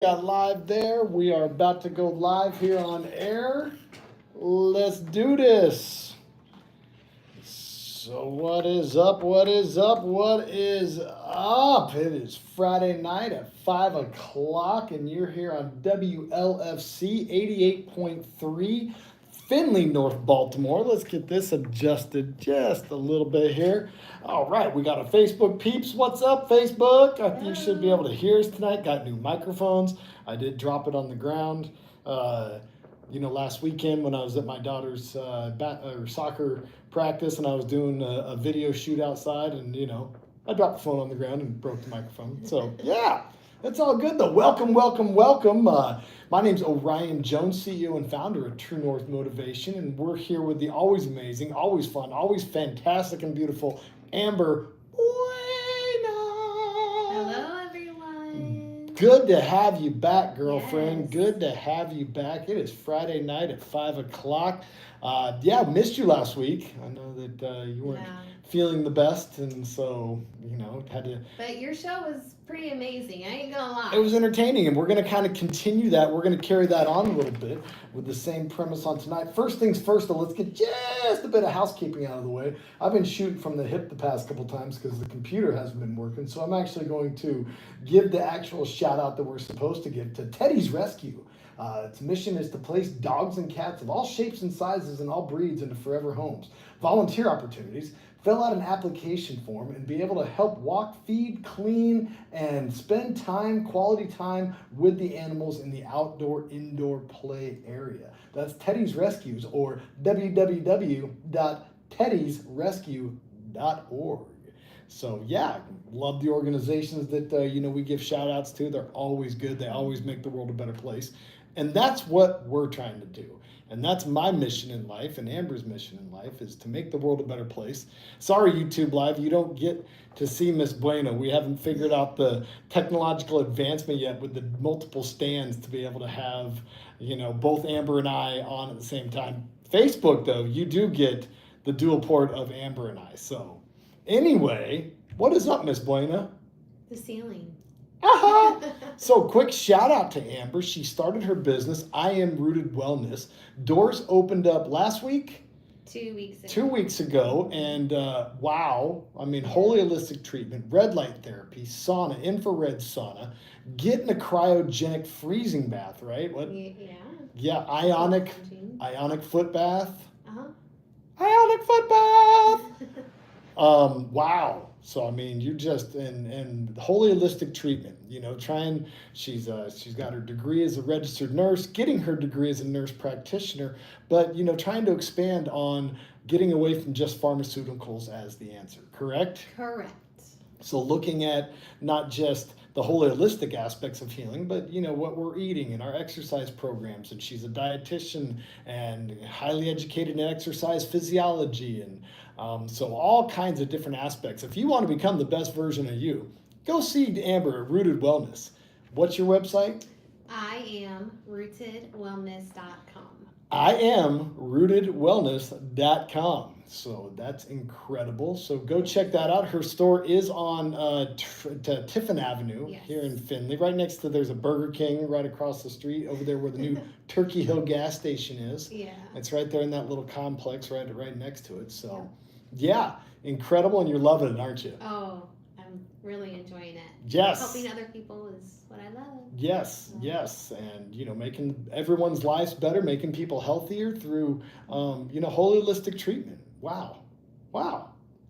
Got live there. We are about to go live here on air. Let's do this. So, what is up? What is up? What is up? It is Friday night at 5 o'clock, and you're here on WLFC 88.3, Findlay, North Baltimore. Let's get this adjusted just a little bit here. All right, we got a Facebook peeps. What's up, Facebook? I think you should be able to hear us tonight. Got new microphones. I did drop it on the ground. Last weekend when I was at my daughter's soccer practice and I was doing a video shoot outside, and I dropped the phone on the ground and broke the microphone. So yeah, it's all good though. Welcome, welcome, welcome. My name's Orion Jones, CEO and founder of True North Motivation, and we're here with the always amazing, always fun, always fantastic and beautiful Amber Buena. Hello, everyone. Good to have you back, girlfriend. Yes. Good to have you back. It is Friday night at 5 o'clock. Missed you last week. I know that you weren't feeling the best, and so, had to... But your show was pretty amazing. I ain't gonna lie. It was entertaining, and we're going to kind of continue that. We're going to carry that on a little bit with the same premise on tonight. First things first, though, let's get just a bit of housekeeping out of the way. I've been shooting from the hip the past couple times because the computer hasn't been working, so I'm actually going to give the actual shout-out that we're supposed to give to Teddy's Rescue. Its mission is to place dogs and cats of all shapes and sizes and all breeds into forever homes. Volunteer opportunities. Fill out an application form and be able to help walk, feed, clean, and spend quality time with the animals in the outdoor-indoor play area. That's Teddy's Rescues, or www.teddysrescue.org. So yeah, love the organizations that we give shout outs to. They're always good. They always make the world a better place. And that's what we're trying to do. And that's my mission in life, and Amber's mission in life, is to make the world a better place. Sorry, YouTube Live, you don't get to see Miss Buena. We haven't figured out the technological advancement yet with the multiple stands to be able to have, both Amber and I on at the same time. Facebook, though, you do get the dual port of Amber and I. So anyway, what is up, Miss Buena? The ceiling. So quick shout out to Amber. She started her business, I Am Rooted Wellness. Doors opened up last week? 2 weeks ago. 2 weeks ago. And wow, wholly holistic treatment, red light therapy, sauna, infrared sauna, getting a cryogenic freezing bath, right? What? Yeah. Yeah, ionic foot bath. Uh-huh. Ionic foot bath. Wow. So you're just in wholly holistic treatment. She's got her degree as a registered nurse, getting her degree as a nurse practitioner, but trying to expand on getting away from just pharmaceuticals as the answer. Correct? Correct. So looking at not just the whole holistic aspects of healing, but what we're eating and our exercise programs. And she's a dietitian and highly educated in exercise physiology, and so all kinds of different aspects. If you want to become the best version of you, go see Amber at Rooted Wellness. What's your website? IamRootedWellness.com. IamRootedWellness.com. So that's incredible. So go check that out. Her store is on Tiffin Avenue here in Findlay. Right next to, there's a Burger King right across the street over there where the new Turkey Hill gas station is. Yeah. It's right there in that little complex right next to it. So yeah, incredible. And you're loving it, aren't you? Oh, I'm really enjoying it. Yes. Helping other people is what I love. Yes, yes. And, making everyone's lives better, making people healthier through, holistic treatment. Wow.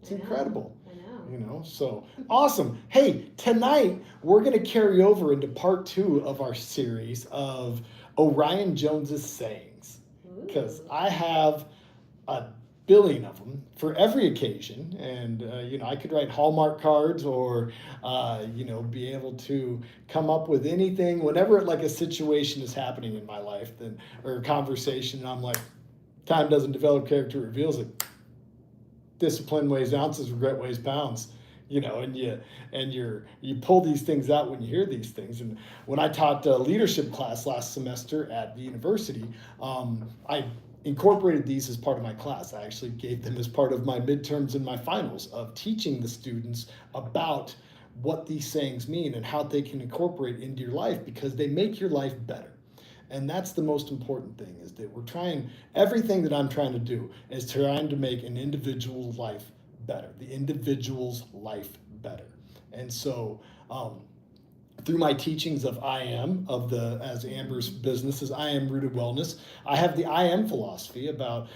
It's incredible. I know. So awesome. Hey, tonight we're going to carry over into part 2 of our series of Orion Jones's sayings, because I have a billion of them for every occasion, and I could write Hallmark cards or be able to come up with anything whenever like a situation is happening in my life, or a conversation, and I'm like, time doesn't develop character, it reveals it. Discipline weighs ounces, regret weighs pounds. And you pull these things out when you hear these things. And when I taught a leadership class last semester at the university, I incorporated these as part of my class. I actually gave them as part of my midterms and my finals of teaching the students about what these sayings mean and how they can incorporate into your life, because they make your life better. And that's the most important thing, is that everything that I'm trying to do is trying to make an individual's life better, the individual's life better. And so, through my teachings of I am, as Amber's business is I Am Rooted Wellness, I have the I am philosophy about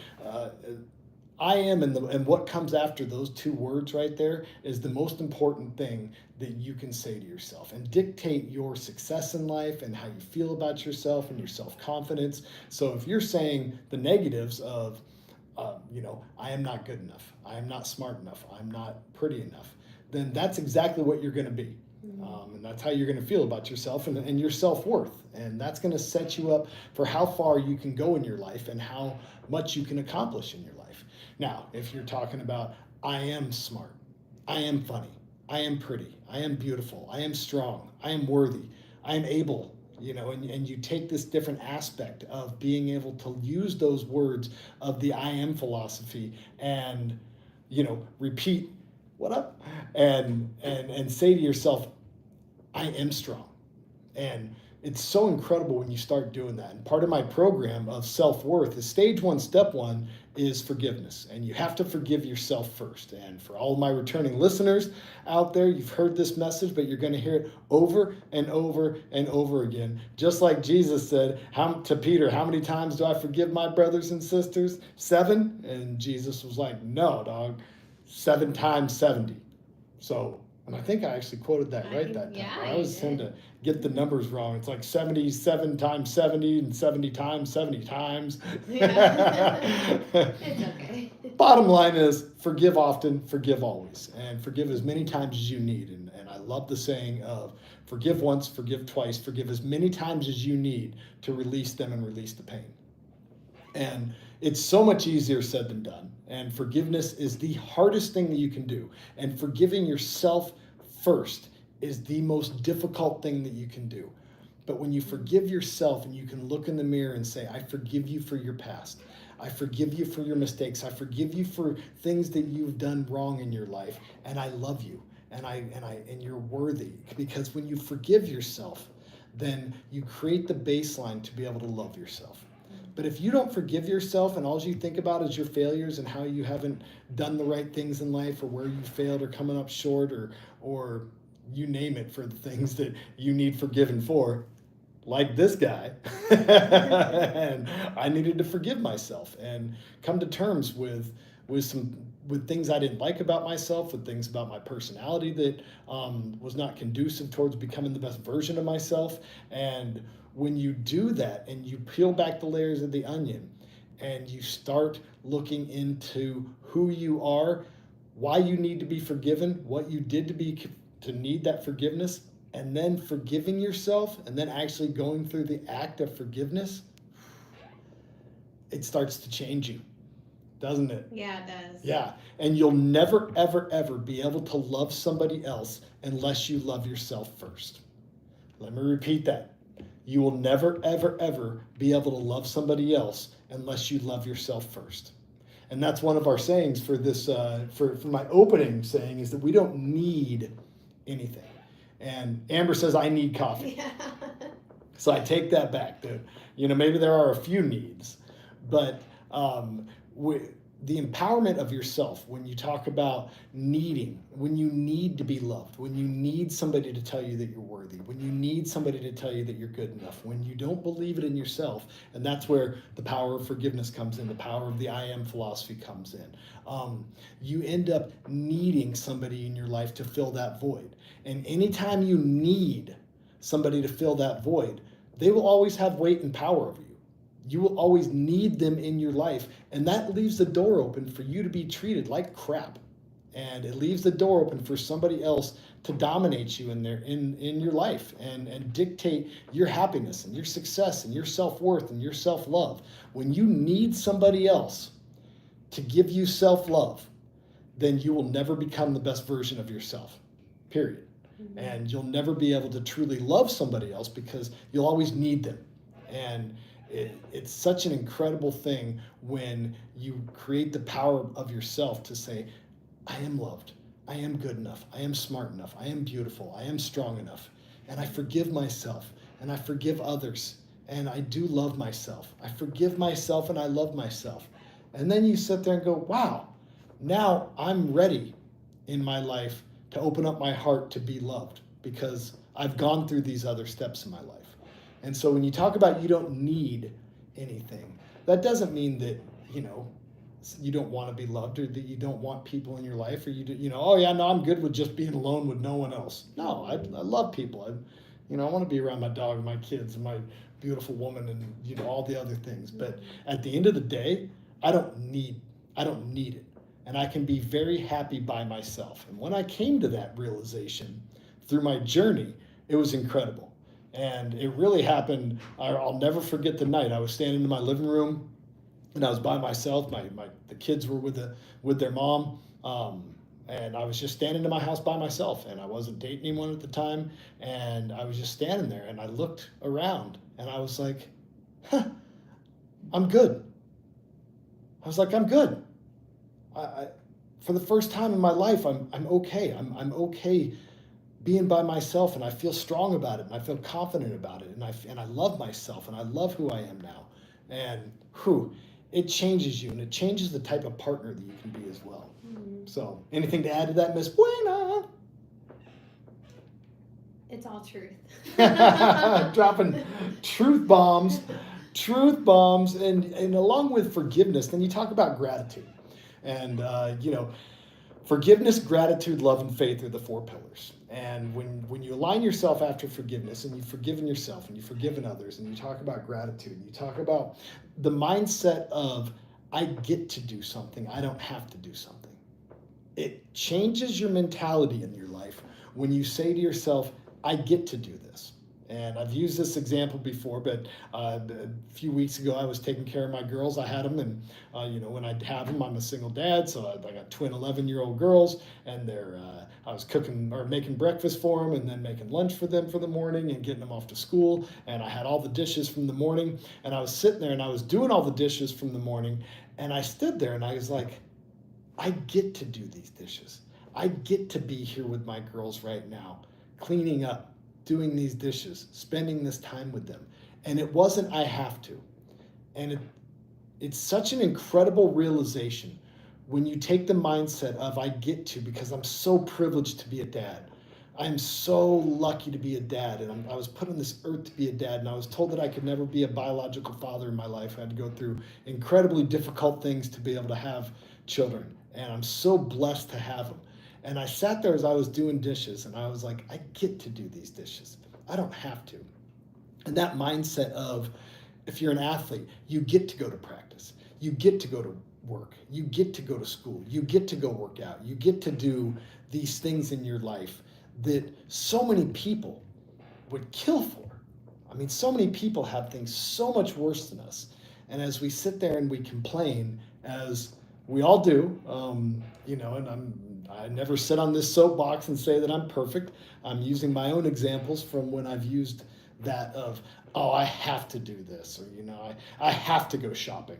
I am, and what comes after those two words right there is the most important thing that you can say to yourself and dictate your success in life and how you feel about yourself and your self-confidence. So if you're saying the negatives of, I am not good enough, I am not smart enough, I'm not pretty enough, then that's exactly what you're going to be. And that's how you're going to feel about yourself and your self-worth. And that's going to set you up for how far you can go in your life and how much you can accomplish in your life. Now, if you're talking about, I am smart, I am funny, I am pretty, I am beautiful, I am strong, I am worthy, I am able, and you take this different aspect of being able to use those words of the I am philosophy and, repeat, what up? And say to yourself, I am strong. And it's so incredible when you start doing that. And part of my program of self-worth is stage one, step one is forgiveness. And you have to forgive yourself first. And for all of my returning listeners out there, you've heard this message, but you're going to hear it over and over and over again. Just like Jesus said to Peter, how many times do I forgive my brothers and sisters? 7? And Jesus was like, no, dog, 7 times 70. So, and I think I actually quoted that right that time. Yeah, I always tend to get the numbers wrong. It's like 77 times 70 and 70 times 70 times. Yeah. It's okay. Bottom line is forgive often, forgive always, and forgive as many times as you need. And I love the saying of forgive once, forgive twice, forgive as many times as you need to release them and release the pain. And it's so much easier said than done. And forgiveness is the hardest thing that you can do. And forgiving yourself first is the most difficult thing that you can do. But when you forgive yourself and you can look in the mirror and say, I forgive you for your past. I forgive you for your mistakes. I forgive you for things that you've done wrong in your life. And I love you. And you're worthy. Because when you forgive yourself, then you create the baseline to be able to love yourself. But if you don't forgive yourself and all you think about is your failures and how you haven't done the right things in life or where you failed or coming up short or you name it for the things that you need forgiven for, like this guy, and I needed to forgive myself and come to terms with things I didn't like about myself, with things about my personality that was not conducive towards becoming the best version of myself. And when you do that and you peel back the layers of the onion and you start looking into who you are, why you need to be forgiven, what you did to need that forgiveness, and then forgiving yourself and then actually going through the act of forgiveness, it starts to change you, doesn't it? Yeah, it does. Yeah, and you'll never, ever, ever be able to love somebody else unless you love yourself first. Let me repeat that. You will never, ever, ever be able to love somebody else unless you love yourself first. And that's one of our sayings for this, for my opening saying, is that we don't need anything. And Amber says, I need coffee. Yeah. So I take that back, dude. Maybe there are a few needs, but the empowerment of yourself, when you talk about needing, when you need to be loved, when you need somebody to tell you that you're worthy, when you need somebody to tell you that you're good enough, when you don't believe it in yourself, and that's where the power of forgiveness comes in, the power of the I am philosophy comes in. You end up needing somebody in your life to fill that void. And anytime you need somebody to fill that void, they will always have weight and power over you. You will always need them in your life, and that leaves the door open for you to be treated like crap. And it leaves the door open for somebody else to dominate you in your life and dictate your happiness and your success and your self-worth and your self-love. When you need somebody else to give you self-love, then you will never become the best version of yourself, period. Mm-hmm. And you'll never be able to truly love somebody else because you'll always need them. And it's such an incredible thing when you create the power of yourself to say, I am loved, I am good enough. I am smart enough. I am beautiful. I am strong enough. And I forgive myself and I forgive others. And I do love myself. I forgive myself and I love myself. And then you sit there and go, wow, now I'm ready in my life to open up my heart to be loved because I've gone through these other steps in my life. And so when you talk about you don't need anything, that doesn't mean that, you don't want to be loved or that you don't want people in your life or oh yeah, no, I'm good with just being alone with no one else. No, I love people. I want to be around my dog and my kids and my beautiful woman and, all the other things. But at the end of the day, I don't need it. And I can be very happy by myself. And when I came to that realization through my journey, it was incredible. And it really happened. I'll never forget the night. I was standing in my living room and I was by myself. The kids were with their mom. And I was just standing in my house by myself, and I wasn't dating anyone at the time. And I was just standing there, and I looked around, and I was like, I'm good. I was like, I'm good. I for the first time in my life, I'm okay. I'm okay being by myself, and I feel strong about it, and I feel confident about it, and I love myself, and I love who I am now. And it changes you, and it changes the type of partner that you can be as well. So, anything to add to that, Miss Buena? It's all truth. Dropping truth bombs, and along with forgiveness, then you talk about gratitude. And, forgiveness, gratitude, love, and faith are the 4 pillars. And when you align yourself after forgiveness and you've forgiven yourself and you've forgiven others and you talk about gratitude, and you talk about the mindset of, I get to do something, I don't have to do something. It changes your mentality in your life when you say to yourself, I get to do this. And I've used this example before, but a few weeks ago I was taking care of my girls. I had them, and when I have them, I'm a single dad, so I got twin 11-year-old girls, and I was cooking or making breakfast for them, and then making lunch for them for the morning, and getting them off to school. And I had all the dishes from the morning, and I was sitting there, and I was doing all the dishes from the morning, and I stood there, and I was like, I get to do these dishes. I get to be here with my girls right now, cleaning up, doing these dishes, spending this time with them. And it wasn't I have to. And it's such an incredible realization when you take the mindset of I get to, because I'm so privileged to be a dad. I'm so lucky to be a dad, and I was put on this earth to be a dad, and I was told that I could never be a biological father in my life. I had to go through incredibly difficult things to be able to have children, and I'm so blessed to have them. And I sat there as I was doing dishes, and I was like, I get to do these dishes. I don't have to. And that mindset of, if you're an athlete, you get to go to practice. You get to go to work. You get to go to school. You get to go work out. You get to do these things in your life that so many people would kill for. I mean, so many people have things so much worse than us. And as we sit there and we complain, as we all do, and I never sit on this soapbox and say that I'm perfect. I'm using my own examples from when I've used that of, oh, I have to do this, or, I have to go shopping.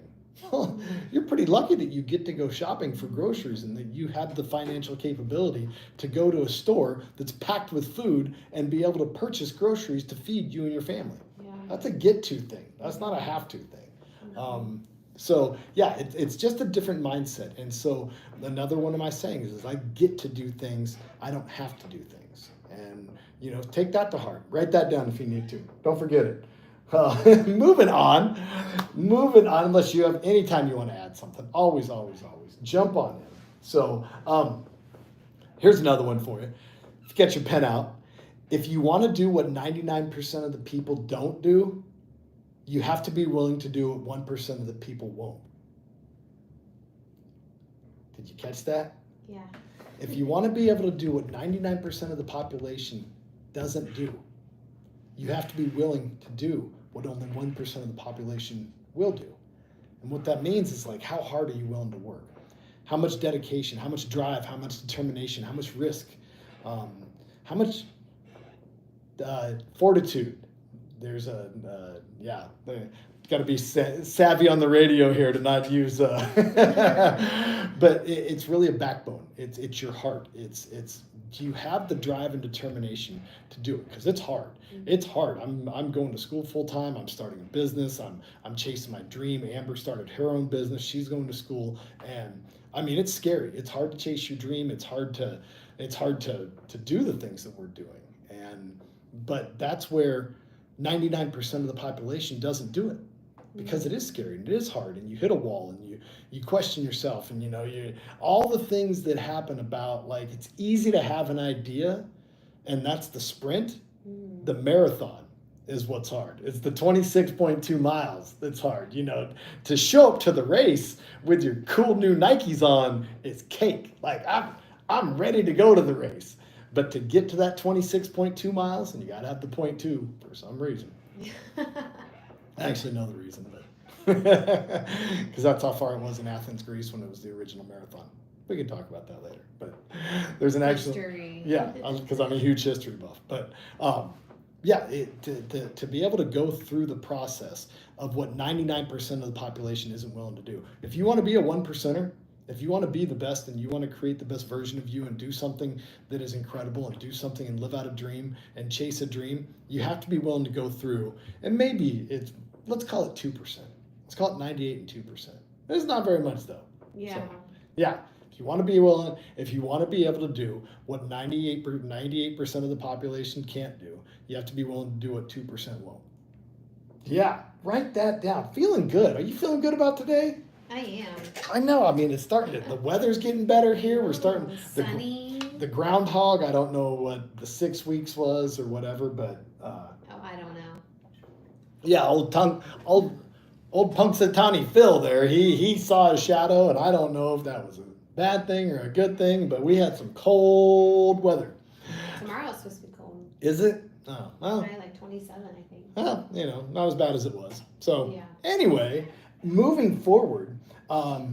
Well, you're pretty lucky that you get to go shopping for groceries and that you have the financial capability to go to a store that's packed with food and be able to purchase groceries to feed you and your family. Yeah. That's a get-to thing. That's not a have-to thing. So yeah, it's just a different mindset. And so another one of my sayings is I get to do things, I don't have to do things. And take that to heart. Write that down if you need to. Don't forget it. Moving on, unless you have any time you want to add something. Always jump on in. So here's another one for you. Get your pen out. If you want to do what 99% of the people don't do, you have to be willing to do what 1% of the people won't. Did you catch that? Yeah. If you want to be able to do what 99% of the population doesn't do, you have to be willing to do what only 1% of the population will do. And what that means is, like, how hard are you willing to work? How much dedication, how much drive, how much determination, how much risk, how much fortitude, there's a got to be savvy on the radio here to not use but it's really a backbone. It's your heart. It's do you have the drive and determination to do it? Because it's hard. It's hard. I'm going to school full time. I'm starting a business. I'm chasing my dream. Amber started her own business. She's going to school, and I mean, it's scary. It's hard to chase your dream. It's hard to do the things that we're doing. But that's where 99% of the population doesn't do it, because it is scary and it is hard, and you hit a wall and you question yourself, and you all the things that happen about, like, it's easy to have an idea, and that's the sprint. The marathon is what's hard. It's the 26.2 miles that's hard. To show up to the race with your cool new Nikes on is cake. Like, I'm ready to go to the race. But to get to that 26.2 miles, and you got to have the 0.2 for some reason. I actually know the reason, but because that's how far it was in Athens, Greece, when it was the original marathon. We can talk about that later. But there's an actual History. Yeah, because I'm a huge history buff. But to be able to go through the process of what 99% of the population isn't willing to do. If you want to be a 1%er, if you want to be the best and you want to create the best version of you and do something that is incredible and do something and live out a dream and chase a dream, you have to be willing to go through. And maybe let's call it 2%. Let's call it 98 and 2%. It's not very much though. Yeah. So, yeah. If you want to be willing, if you want to be able to do what 98% of the population can't do, you have to be willing to do what 2% won't. Yeah. Write that down. Feeling good. Are you feeling good about today? I am. I know. I mean, it's starting to, the weather's getting better here. We're starting. Sunny. The groundhog, I don't know what the 6 weeks was or whatever, but. I don't know. Yeah, old Punxsutawney Phil there, he saw a shadow, and I don't know if that was a bad thing or a good thing, but we had some cold weather. Tomorrow's supposed to be cold. Is it? Oh, well. Probably like 27, I think. Well, not as bad as it was. So, Yeah. Anyway, moving forward, I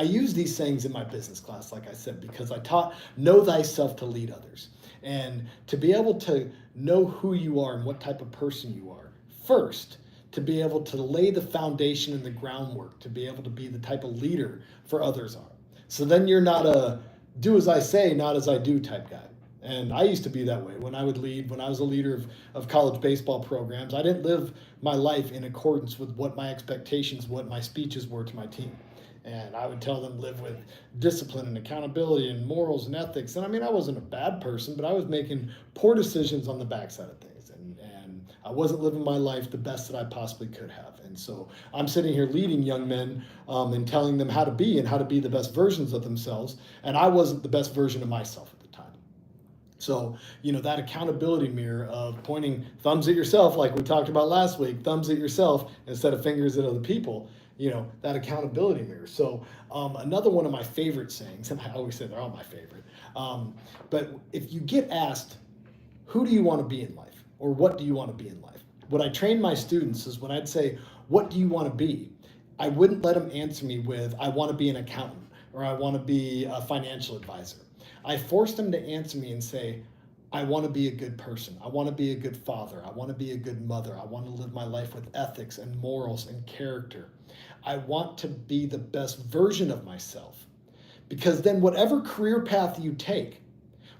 use these sayings in my business class, like I said, because I taught know thyself to lead others. And to be able to know who you are and what type of person you are, first, to be able to lay the foundation and the groundwork, to be able to be the type of leader for others are. So then you're not a do as I say, not as I do type guy. And I used to be that way when I would lead, when I was a leader of college baseball programs. I didn't live my life in accordance with what my expectations, what my speeches were to my team. And I would tell them live with discipline and accountability and morals and ethics. And I mean, I wasn't a bad person, but I was making poor decisions on the backside of things. And I wasn't living my life the best that I possibly could have. And so I'm sitting here leading young men and telling them how to be and how to be the best versions of themselves. And I wasn't the best version of myself at the time. So, that accountability mirror of pointing thumbs at yourself, like we talked about last week, thumbs at yourself instead of fingers at other people, that accountability mirror. So another one of my favorite sayings, and I always say they're all my favorite, but if you get asked, who do you want to be in life? Or what do you want to be in life? What I train my students is when I'd say, what do you want to be? I wouldn't let them answer me with, I want to be an accountant or I want to be a financial advisor. I forced them to answer me and say, I want to be a good person. I want to be a good father. I want to be a good mother. I want to live my life with ethics and morals and character. I want to be the best version of myself. Because then whatever career path you take,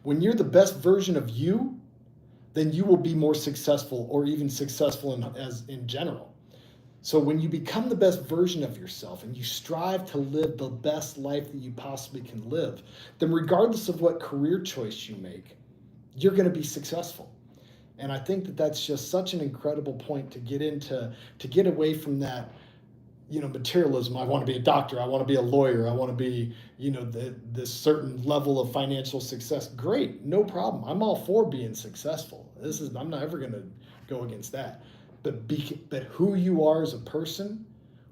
when you're the best version of you, then you will be more successful or even successful in general. So when you become the best version of yourself and you strive to live the best life that you possibly can live, then regardless of what career choice you make, you're going to be successful. And I think that that's just such an incredible point to get into, to get away from that, materialism. I want to be a doctor. I want to be a lawyer. I want to be, this certain level of financial success. Great. No problem. I'm all for being successful. I'm not ever going to go against that. But who you are as a person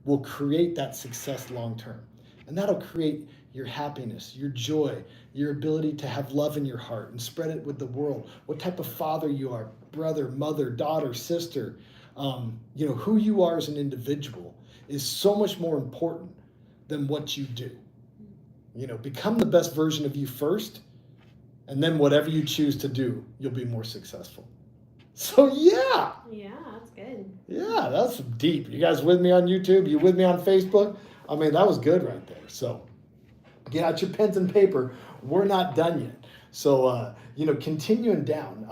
will create that success long term. And that'll create your happiness, your joy, your ability to have love in your heart and spread it with the world. What type of father you are, brother, mother, daughter, sister, who you are as an individual is so much more important than what you do. Become the best version of you first, and then whatever you choose to do, you'll be more successful. So yeah, Yeah, that's good. yeah, that's deep. You guys with me on YouTube? You with me on Facebook? I mean, that was good right there. So get out your pens and paper. We're not done yet. So continuing down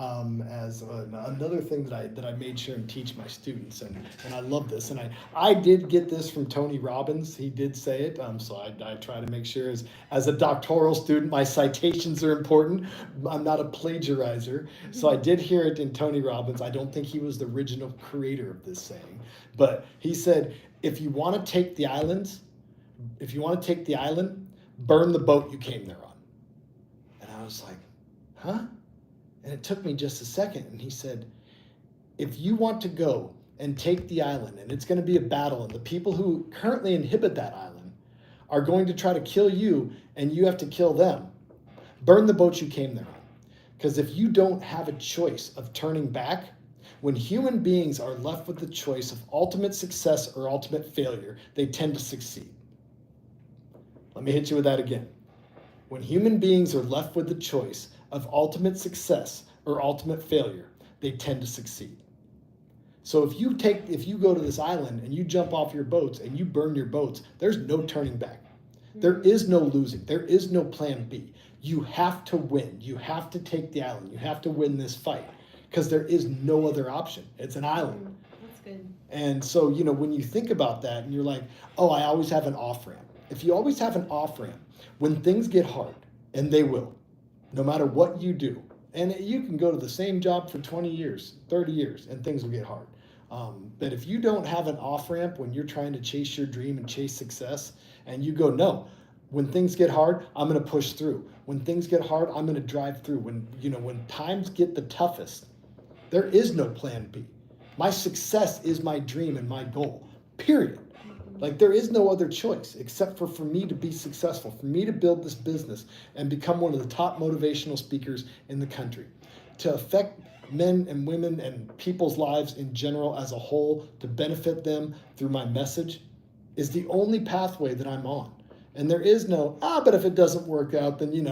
as another thing that I made sure and teach my students, and I love this, and I did get this from Tony Robbins. He did say it, so I try to make sure as a doctoral student, my citations are important. I'm not a plagiarizer, so I did hear it in Tony Robbins. I don't think he was the original creator of this saying, but he said, if you want to take the island, burn the boat you came there on. And I was like, huh? And it took me just a second. And he said, if you want to go and take the island, and it's going to be a battle, and the people who currently inhabit that island are going to try to kill you, and you have to kill them, burn the boat you came there on. Because if you don't have a choice of turning back, when human beings are left with the choice of ultimate success or ultimate failure, they tend to succeed. Let me hit you with that again. When human beings are left with the choice of ultimate success or ultimate failure, they tend to succeed. So if you go to this island and you jump off your boats and you burn your boats, there's no turning back. There is no losing. There is no plan B. You have to win. You have to take the island. You have to win this fight because there is no other option. It's an island. That's good. And so, when you think about that and you're like, oh, I always have an off ramp. If you always have an off ramp, when things get hard, and they will, no matter what you do, and you can go to the same job for 20 years, 30 years, and things will get hard. But if you don't have an off ramp when you're trying to chase your dream and chase success, and you go, no, when things get hard, I'm going to push through. When things get hard, I'm going to drive through. When times get the toughest, there is no plan B. My success is my dream and my goal, period. Like there is no other choice except for me to be successful, for me to build this business and become one of the top motivational speakers in the country, to affect men and women and people's lives in general as a whole, to benefit them through my message is the only pathway that I'm on. And there is no, but if it doesn't work out, then,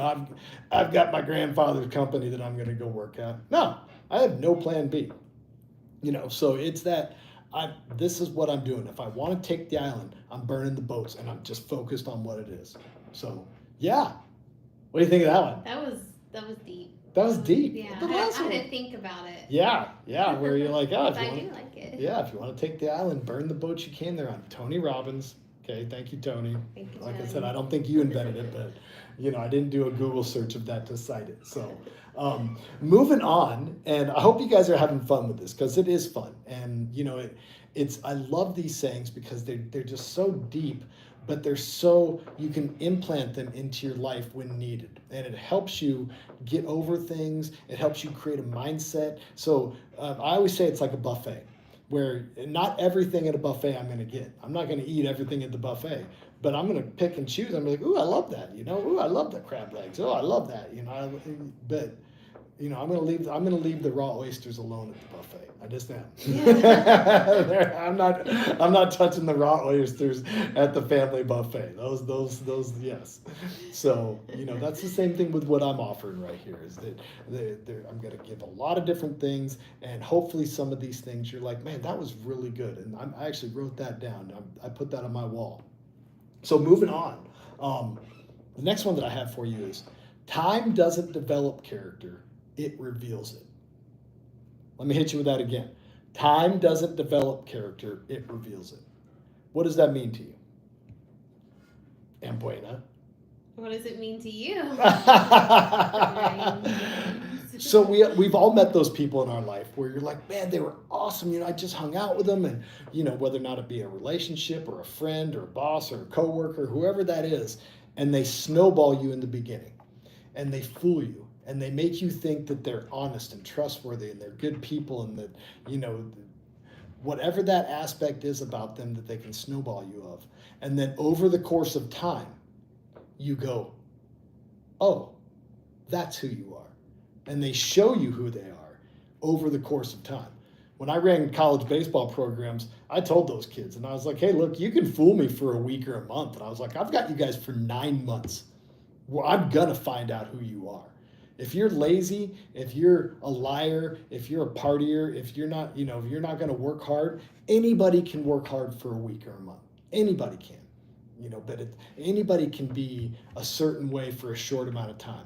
I've got my grandfather's company that I'm going to go work at. No, I have no plan B. So it's that this is what I'm doing. If I want to take the island, I'm burning the boats and I'm just focused on what it is. So, yeah. What do you think of that one? That was deep. That was deep. Yeah, The I last had one. to think about it. Yeah, where you're like, I do like it. Yeah, if you want to take the island, burn the boat you came there on. Tony Robbins. Okay, thank you, Tony. Thank you, Like I Tony. said, I don't think you invented it, but I didn't do a Google search of that to cite it. So, moving on, and I hope you guys are having fun with this because it is fun, and I love these sayings because they're just so deep, but they're so you can implant them into your life when needed, and it helps you get over things. It helps you create a mindset. So I always say it's like a buffet, where not everything at a buffet I'm going to get. I'm not going to eat everything at the buffet, but I'm going to pick and choose. I'm like, ooh, I love that. Ooh, I love the crab legs. Oh, I love that. But I'm going to leave the raw oysters alone at the buffet. I just am. Yeah. I'm not touching the raw oysters at the family buffet. Those yes. So that's the same thing with what I'm offering right here. Is that I'm going to give a lot of different things, and hopefully some of these things you're like, man, that was really good, and I actually wrote that down. I put that on my wall. So moving on, the next one that I have for you is time doesn't develop character. It reveals it. Let me hit you with that again. Time doesn't develop character, it reveals it. What does that mean to you? Ambuena. What does it mean to you? So we've all met those people in our life where you're like, man, they were awesome. I just hung out with them, and whether or not it be a relationship or a friend or a boss or a coworker, whoever that is, and they snowball you in the beginning, and they fool you. And they make you think that they're honest and trustworthy and they're good people, and that, whatever that aspect is about them that they can snowball you of. And then over the course of time, you go, oh, that's who you are. And they show you who they are over the course of time. When I ran college baseball programs, I told those kids, and I was like, hey, look, you can fool me for a week or a month. And I was like, I've got you guys for 9 months. Well, I'm going to find out who you are. If you're lazy, if you're a liar, if you're a partier, if you're not, if you're not going to work hard, anybody can work hard for a week or a month. Anybody can, but anybody can be a certain way for a short amount of time.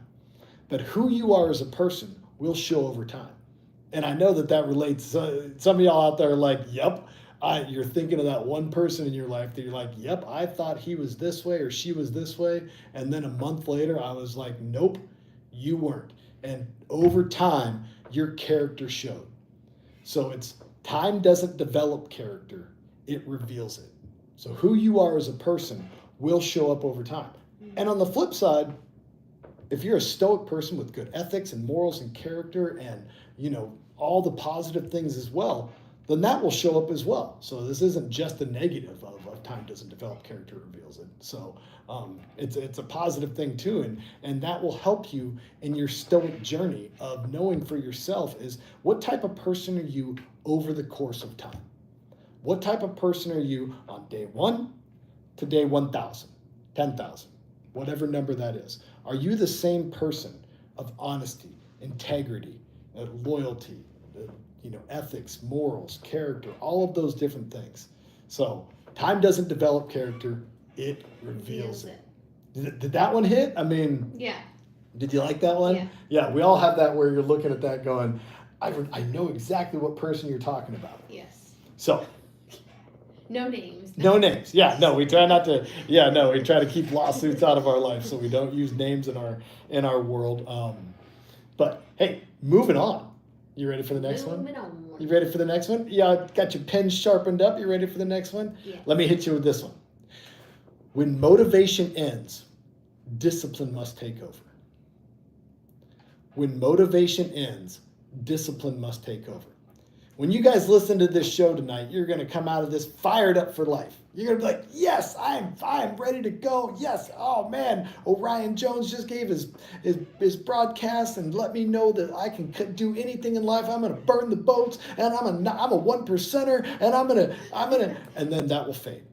But who you are as a person will show over time. And I know that relates. Some of y'all out there are like, yep. You're thinking of that one person in your life that you're like, yep, I thought he was this way or she was this way. And then a month later, I was like, nope, you weren't. And over time, your character showed. So time doesn't develop character, it reveals it. So who you are as a person will show up over time. And on the flip side, if you're a stoic person with good ethics and morals and character and, all the positive things as well, then that will show up as well. So this isn't just a negative of time doesn't develop character, reveals it. So it's a positive thing too. And that will help you in your stoic journey of knowing for yourself is what type of person are you over the course of time? What type of person are you on day 1 to day 1,000, 10,000, whatever number that is? Are you the same person of honesty, integrity, loyalty, ethics, morals, character, all of those different things? So time doesn't develop character, it reveals it. Did that one hit? I mean, yeah. Did you like that one? Yeah. Yeah, we all have that where you're looking at that going, I know exactly what person you're talking about. Yes. So. No names. No names. Yeah, no, we try not to. Yeah, no, we try to keep lawsuits out of our life, so we don't use names in our world. But hey, moving on. You ready for the next one? You ready for the next one? Yeah, got your pen sharpened up. You ready for the next one? Yeah. Let me hit you with this one. When motivation ends, discipline must take over. When motivation ends, discipline must take over. When you guys listen to this show tonight, you're going to come out of this fired up for life. You're going to be like, yes, I'm ready to go. Yes, oh man, Orion Jones just gave his broadcast and let me know that I can do anything in life. I'm going to burn the boats and I'm a one percenter and I'm going to, and then that will fade.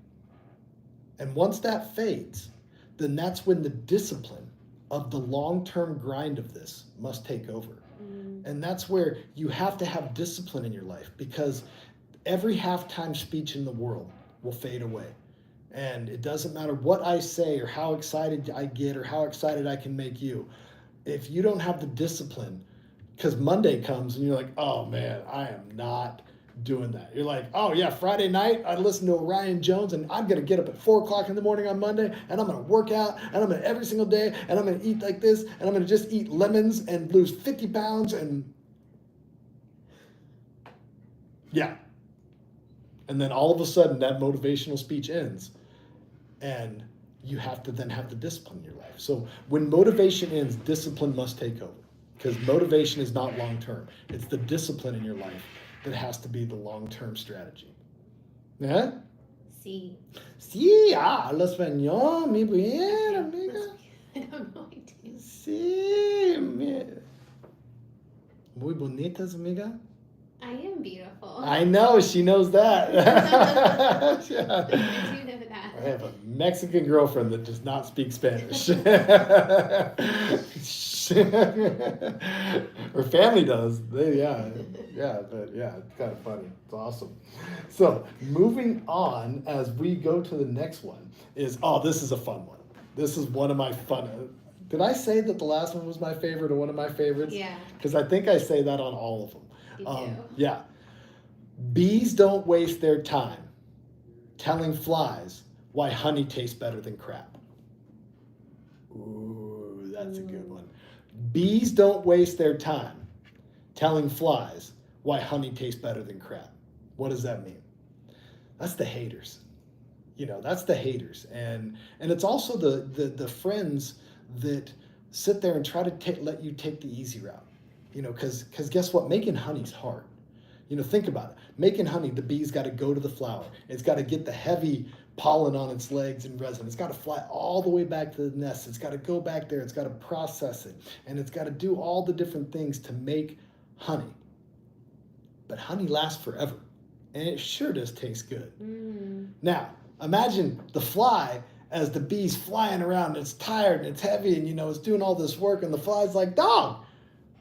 And once that fades, then that's when the discipline of the long-term grind of this must take over. And that's where you have to have discipline in your life, because every halftime speech in the world will fade away. And it doesn't matter what I say or how excited I get or how excited I can make you. If you don't have the discipline, because Monday comes and you're like, oh man, I am not doing that. You're like, oh yeah, Friday night I listen to Orion Jones and I'm gonna get up at 4:00 in the morning on Monday and I'm gonna work out and I'm gonna every single day and I'm gonna eat like this and I'm gonna just eat lemons and lose 50 pounds and yeah. And then all of a sudden that motivational speech ends and you have to then have the discipline in your life. So when motivation ends, discipline must take over, because motivation is not long term. It's the discipline in your life that has to be the long-term strategy. ¿Eh? Sí. Sí, habla español, muy bien, amiga. I don't know idea. Sí, muy bonitas, amiga. I am beautiful. I know, she knows that. I do know that. I have a Mexican girlfriend that does not speak Spanish. Her family does. But yeah, it's kind of funny. It's awesome. So moving on as we go to the next one is, this is a fun one. This is one of my did I say that the last one was my favorite or one of my favorites? Yeah. Because I think I say that on all of them. You do. Yeah. Bees don't waste their time telling flies why honey tastes better than crap. Ooh, that's a good one. Bees don't waste their time telling flies why honey tastes better than crap. What does that mean? That's the haters. That's the haters. And it's also the friends that sit there and try to let you take the easy route. Because guess what? Making honey's hard. Think about it. Making honey, the bee's got to go to the flower. It's got to get the heavy pollen on its legs and resin. It's got to fly all the way back to the nest. It's got to go back there. It's got to process it. And it's got to do all the different things to make honey. But honey lasts forever. And it sure does taste good. Mm. Now, imagine the fly as the bee's flying around. And it's tired and it's heavy and, it's doing all this work. And the fly's like, dog,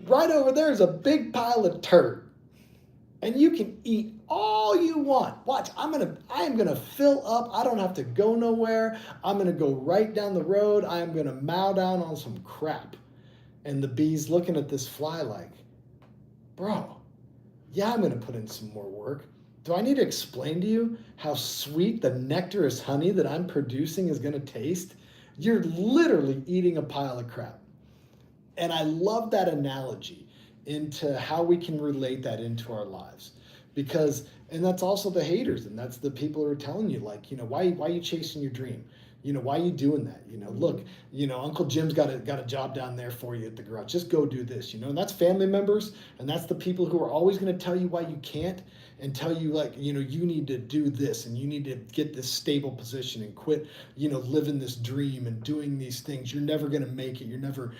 Right over there is a big pile of turd. And you can eat all you want. Watch, I am gonna fill up. I don't have to go nowhere. I'm gonna go right down the road. I am gonna mow down on some crap. And the bee's looking at this fly like, bro, yeah, I'm gonna put in some more work. Do I need to explain to you how sweet the nectarous honey that I'm producing is gonna taste? You're literally eating a pile of crap. And I love that analogy into how we can relate that into our lives. Because, and that's also the haters, and that's the people who are telling you, like, why are you chasing your dream? Why are you doing that? Look, Uncle Jim's got a job down there for you at the garage. Just go do this, and that's family members, and that's the people who are always going to tell you why you can't and tell you, like, you need to do this and you need to get this stable position and quit, living this dream and doing these things. You're never going to make it. You're never,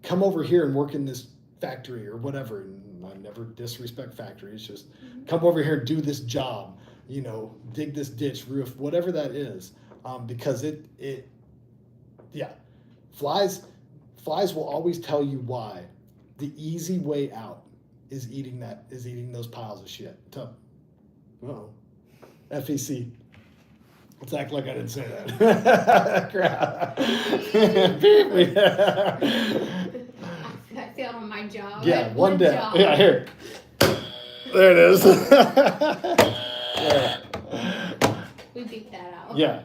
come over here and work in this factory or whatever. And I never disrespect factories, just come over here and do this job, dig this ditch, roof, whatever that is. Because flies will always tell you why. The easy way out is eating those piles of shit. FEC. Let's act like I didn't say that. Crap. I failed on my job. Yeah, one day. Job. Yeah, here. There it is. Yeah. We beat that out. Yeah.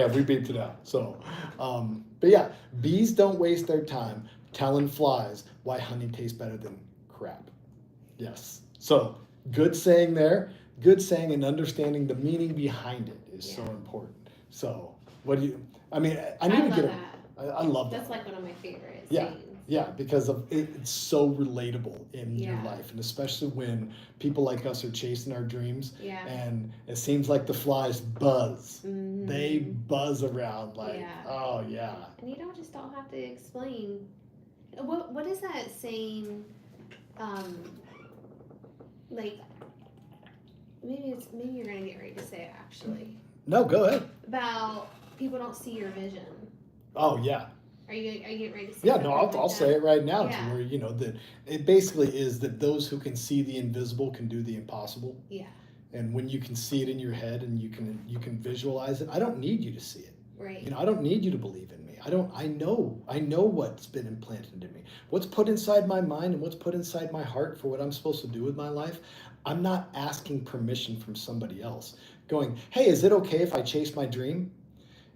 We beeped it out. So, but yeah, bees don't waste their time telling flies why honey tastes better than crap. Yes. So, good saying there. Good saying, and understanding the meaning behind it is so important. So, I need to get it. I love that. That's like one of my favorites. Yeah. Sayings. Yeah, because it's so relatable in your life, and especially when people like us are chasing our dreams, and it seems like the flies buzz. Mm-hmm. They buzz around like, oh yeah. And you don't have to explain. What is that saying? Like maybe you're gonna get ready to say it actually. No, go ahead. About people don't see your vision. Oh yeah. Are you getting ready to say? Yeah, no, I'll say it right now. Yeah. To where that it basically is that those who can see the invisible can do the impossible. Yeah. And when you can see it in your head and you can visualize it, I don't need you to see it. Right. I don't need you to believe in me. I know what's been implanted in me. What's put inside my mind and what's put inside my heart for what I'm supposed to do with my life. I'm not asking permission from somebody else. Going, hey, is it okay if I chase my dream?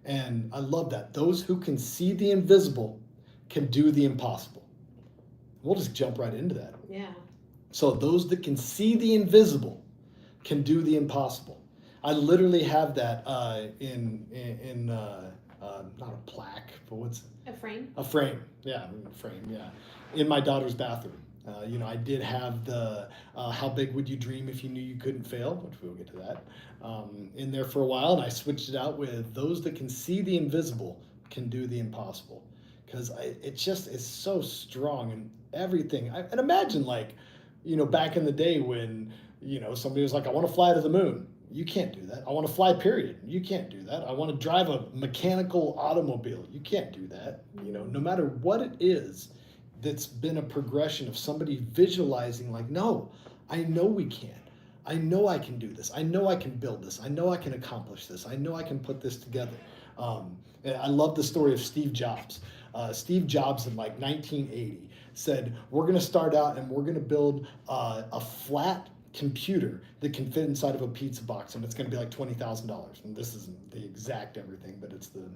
And I love that. Those who can see the invisible can do the impossible. We'll just jump right into that. Yeah. So those that can see the invisible can do the impossible. I literally have that in not a plaque, but what's a frame? A frame, yeah, in my daughter's bathroom. I did have the how big would you dream if you knew you couldn't fail, which we'll get to that, in there for a while, and I switched it out with those that can see the invisible can do the impossible, because it's so strong and everything. And imagine back in the day when somebody was like, I want to fly to the moon. You can't do that. I want to fly, period. You can't do that. I want to drive a mechanical automobile. You can't do that. No matter what it is, that's been a progression of somebody visualizing like, no, I know we can. I know I can do this. I know I can build this. I know I can accomplish this. I know I can put this together. And I love the story of Steve Jobs. Steve Jobs in 1980 said, we're going to start out and we're going to build a flat computer that can fit inside of a pizza box, and it's going to be like $20,000. And this isn't the exact everything, but it's the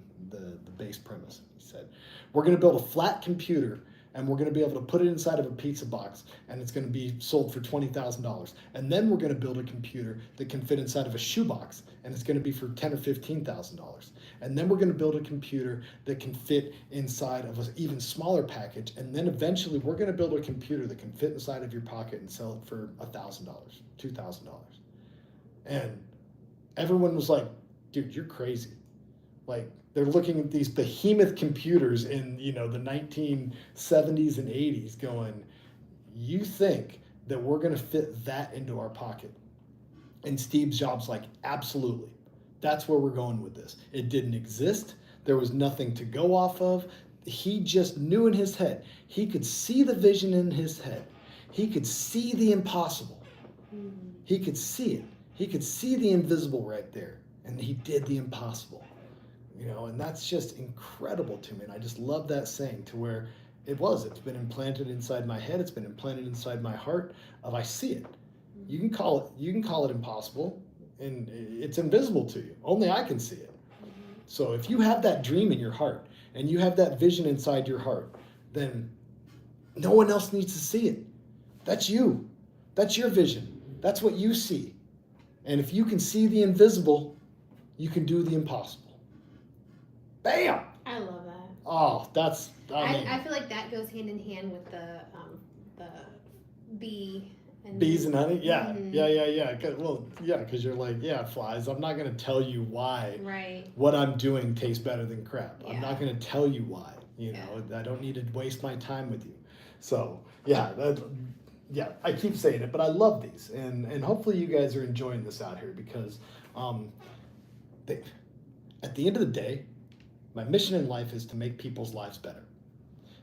base premise. He said, we're going to build a flat computer and we're going to be able to put it inside of a pizza box, and it's going to be sold for $20,000. And then we're going to build a computer that can fit inside of a shoebox, and it's going to be for $10,000 or $15,000. And then we're going to build a computer that can fit inside of an even smaller package, and then eventually we're going to build a computer that can fit inside of your pocket and sell it for $1,000, $2,000. And everyone was like, dude, you're crazy. They're looking at these behemoth computers in, the 1970s and 80s going, you think that we're going to fit that into our pocket? And Steve Jobs like, absolutely. That's where we're going with this. It didn't exist. There was nothing to go off of. he just knew in his head. He could see the vision in his head. He could see the impossible. He could see it. He could see the invisible right there. And he did the impossible. And that's just incredible to me. And I just love that saying, to where it's been implanted inside my head. It's been implanted inside my heart I see it. You can call it impossible, and it's invisible to you. Only I can see it. So if you have that dream in your heart and you have that vision inside your heart, then no one else needs to see it. That's you. That's your vision. That's what you see. And if you can see the invisible, you can do the impossible. Bam! I love that. Oh, I feel like that goes hand in hand with the bee. And bees and honey? Yeah. Mm-hmm. Yeah. Because you're like, flies. I'm not going to tell you why what I'm doing tastes better than crap. Yeah. I'm not going to tell you why. I don't need to waste my time with you. So, I keep saying it, but I love these. And hopefully you guys are enjoying this out here, because at the end of the day, my mission in life is to make people's lives better.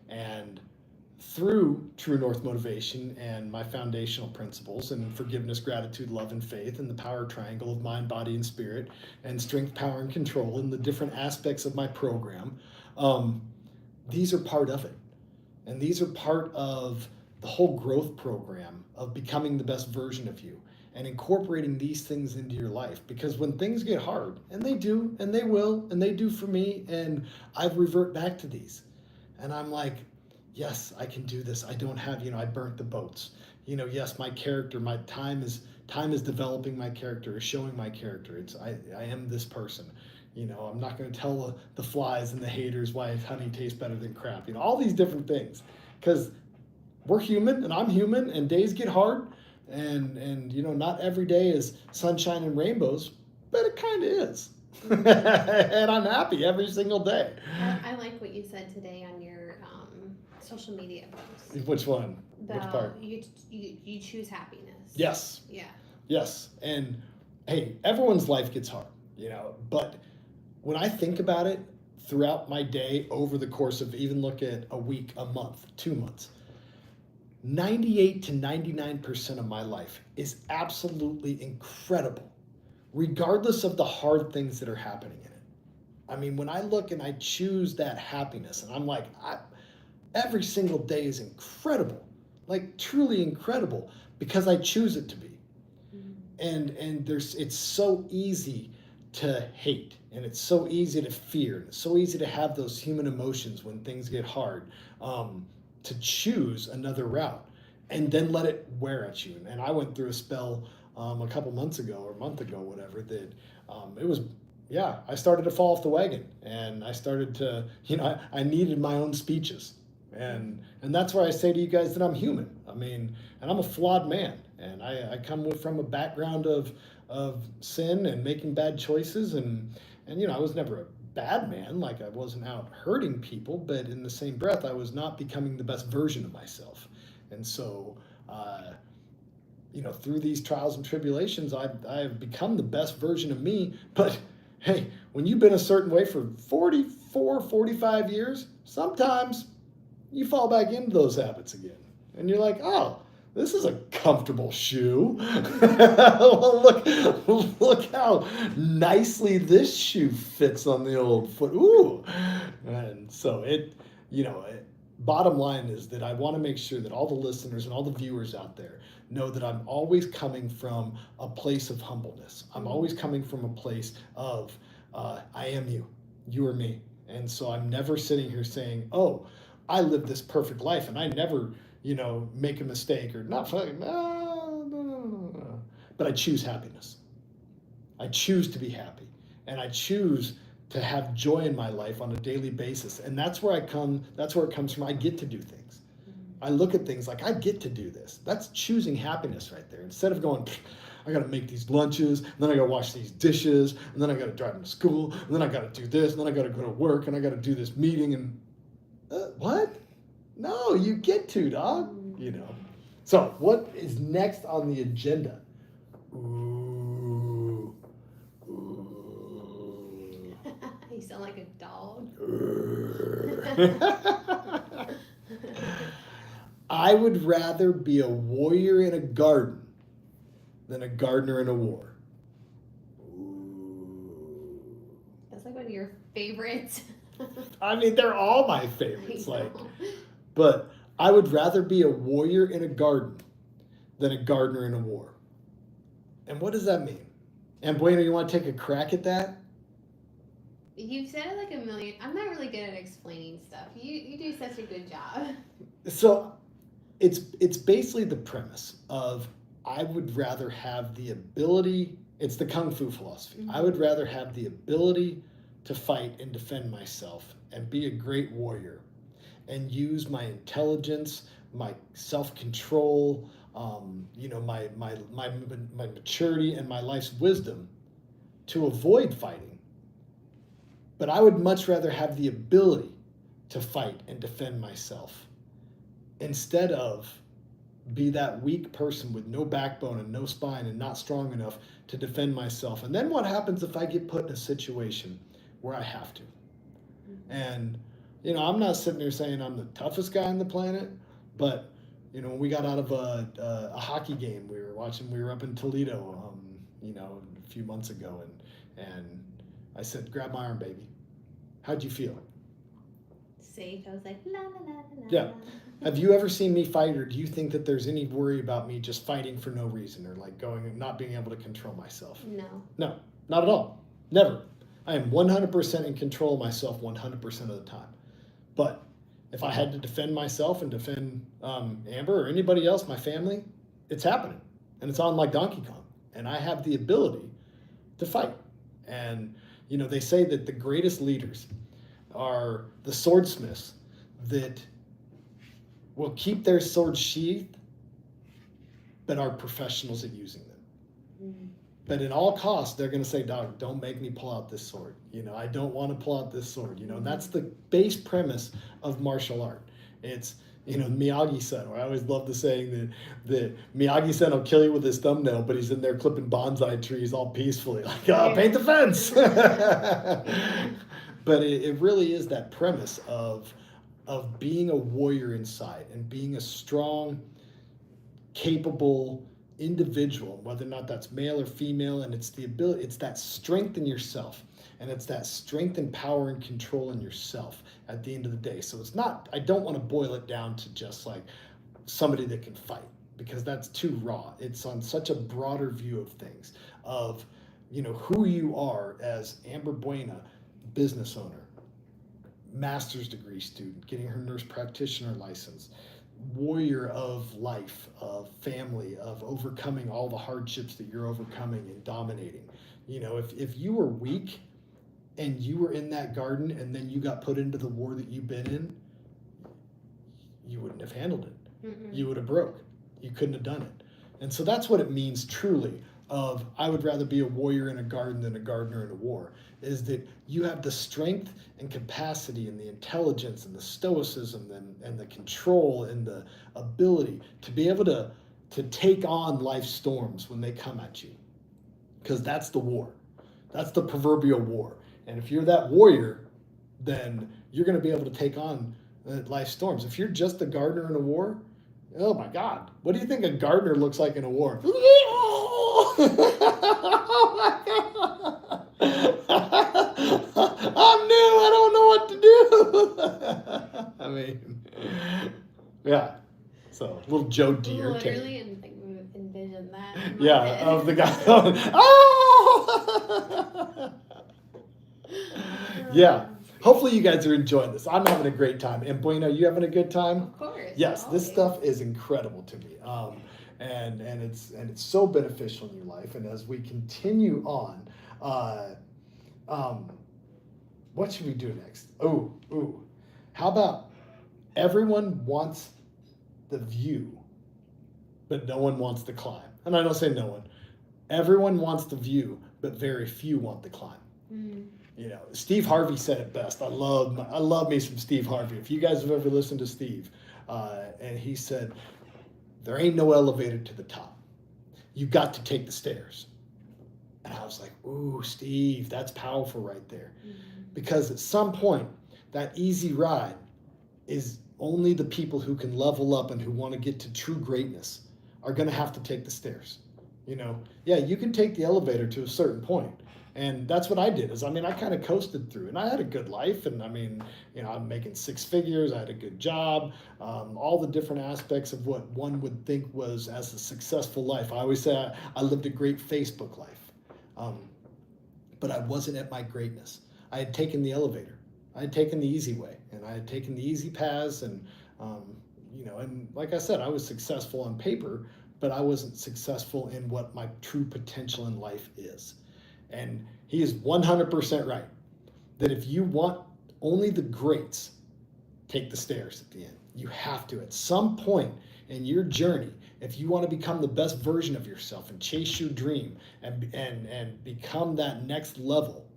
And through True North Motivation and my foundational principles and forgiveness, gratitude, love, and faith, and the power triangle of mind, body, and spirit, and strength, power, and control, and the different aspects of my program, these are part of it. And these are part of the whole growth program of becoming the best version of you, and incorporating these things into your life. Because when things get hard, and they do, and they will, and they do for me, and I revert back to these. And I'm like, yes, I can do this. I don't have, I burnt the boats. Yes, my character, my time is developing my character, is showing my character. I am this person. I'm not going to tell the flies and the haters why honey tastes better than crap. All these different things. Because we're human, and I'm human, and days get hard. And not every day is sunshine and rainbows, but it kind of is. And I'm happy every single day. I like what you said today on your social media post. Which one? Which part? You choose happiness. Yes. Yeah. Yes. And hey, everyone's life gets hard, but when I think about it throughout my day, over the course of, even look at a week, a month, 2 months, 98 to 99% of my life is absolutely incredible, regardless of the hard things that are happening in it. I mean, when I look and I choose that happiness, and I'm like, every single day is incredible, like truly incredible, because I choose it to be. And it's so easy to hate, and it's so easy to fear, and it's so easy to have those human emotions when things get hard, to choose another route and then let it wear at you. And I went through a spell a couple months ago, or a month ago, whatever, that it was, I started to fall off the wagon, and I started to, I needed my own speeches. And that's where I say to you guys that I'm human. I mean, and I'm a flawed man, and I come from a background of sin and making bad choices, and I was never a bad man, like I wasn't out hurting people, but in the same breath, I was not becoming the best version of myself. And so, through these trials and tribulations, I have become the best version of me. But hey, when you've been a certain way for 44, 45 years, sometimes you fall back into those habits again. And you're like, oh, this is a comfortable shoe. Well, look how nicely this shoe fits on the old foot. Ooh. And so bottom line is that I want to make sure that all the listeners and all the viewers out there know that I'm always coming from a place of humbleness. I'm always coming from a place of, I am you. You are me. And so I'm never sitting here saying, oh, I live this perfect life and I never, make a mistake or not. No. But I choose happiness. I choose to be happy, and I choose to have joy in my life on a daily basis. And that's where it comes from. I get to do things. I look at things like, I get to do this. That's choosing happiness right there. Instead of going, I got to make these lunches, and then I got to wash these dishes, and then I got to drive them to school, and then I got to do this, and then I got to go to work, and I got to do this meeting, and what? No, you get to, dog. So what is next on the agenda? Ooh. You sound like a dog. answer. I would rather be a warrior in a garden than a gardener in a war. Ooh. That's like one of your favorites. I mean, they're all my favorites. I know. Like, but I would rather be a warrior in a garden than a gardener in a war. And what does that mean? And Bueno, you want to take a crack at that? You've said it like a million. I'm not really good at explaining stuff. You do such a good job. So it's basically the premise of I would rather have the ability, it's the Kung Fu philosophy. Mm-hmm. I would rather have the ability to fight and defend myself and be a great warrior and use my intelligence, my self-control, my maturity and my life's wisdom to avoid fighting. But I would much rather have the ability to fight and defend myself instead of be that weak person with no backbone and no spine and not strong enough to defend myself. And then what happens if I get put in a situation where I have to? And, I'm not sitting there saying I'm the toughest guy on the planet, but, when we got out of a hockey game we were up in Toledo, a few months ago, and I said, grab my arm, baby. How'd you feel? Safe. I was like, la la la la. Yeah. Have you ever seen me fight, or do you think that there's any worry about me just fighting for no reason, or like going and not being able to control myself? No. No, not at all. Never. I am 100% in control of myself 100% of the time. But if I had to defend myself and defend Amber or anybody else, my family, it's happening. And it's on like Donkey Kong. And I have the ability to fight. And, they say that the greatest leaders are the swordsmiths that will keep their swords sheathed, but are professionals at using them. Mm-hmm. But at all costs, they're going to say, dog, don't make me pull out this sword. I don't want to pull out this sword. And that's the base premise of martial art. It's, Miyagi-san, or I always love the saying that Miyagi-san will kill you with his thumbnail, but he's in there clipping bonsai trees all peacefully. Like, paint the fence. But it really is that premise of being a warrior inside and being a strong, capable individual, whether or not that's male or female, and it's the ability, it's that strength in yourself, and it's that strength and power and control in yourself at the end of the day. So it's not, I don't want to boil it down to just like somebody that can fight, because that's too raw. It's on such a broader view of things, of who you are as Amber Buena, business owner, master's degree student, getting her nurse practitioner license, warrior of life, of family, of overcoming all the hardships that you're overcoming and dominating. If you were weak and you were in that garden and then you got put into the war that you've been in, you wouldn't have handled it. Mm-mm. You would have broke. You couldn't have done it. And so that's what it means truly of I would rather be a warrior in a garden than a gardener in a war, is that you have the strength and capacity and the intelligence and the stoicism and the control and the ability to be able to take on life's storms when they come at you. Because that's the war. That's the proverbial war. And if you're that warrior, then you're going to be able to take on life's storms. If you're just a gardener in a war, oh my God, what do you think a gardener looks like in a war? Oh my God. I'm new, I don't know what to do. I mean, yeah. So, little Joe Deere take. Literally envision that. In my Yeah, head. of the guy going, oh! Yeah. Hopefully you guys are enjoying this. I'm having a great time. And Bueno, you having a good time? Of course. Yes, this always. stuff is incredible to me. And it's so beneficial in your life. And as we continue on, what should we do next? Ooh. How about everyone wants the view, but no one wants the climb? And I don't say no one. Everyone wants the view, but very few want the climb. Mm. Steve Harvey said it best. I love me some Steve Harvey. If you guys have ever listened to Steve, and he said, there ain't no elevator to the top. You got to take the stairs. And I was like, ooh, Steve, that's powerful right there. Mm. Because at some point, that easy ride is only the people who can level up and who want to get to true greatness are going to have to take the stairs. Yeah, you can take the elevator to a certain point. And that's what I did. I kind of coasted through, and I had a good life. And I'm making six figures. I had a good job, all the different aspects of what one would think was as a successful life. I always say I lived a great Facebook life, but I wasn't at my greatness. I had taken the elevator. I had taken the easy way, and I had taken the easy paths, and and like I said, I was successful on paper, but I wasn't successful in what my true potential in life is. And he is 100% right that if you want only the greats, take the stairs at the end. You have to. At some point in your journey, if you want to become the best version of yourself and chase your dream and become that next level,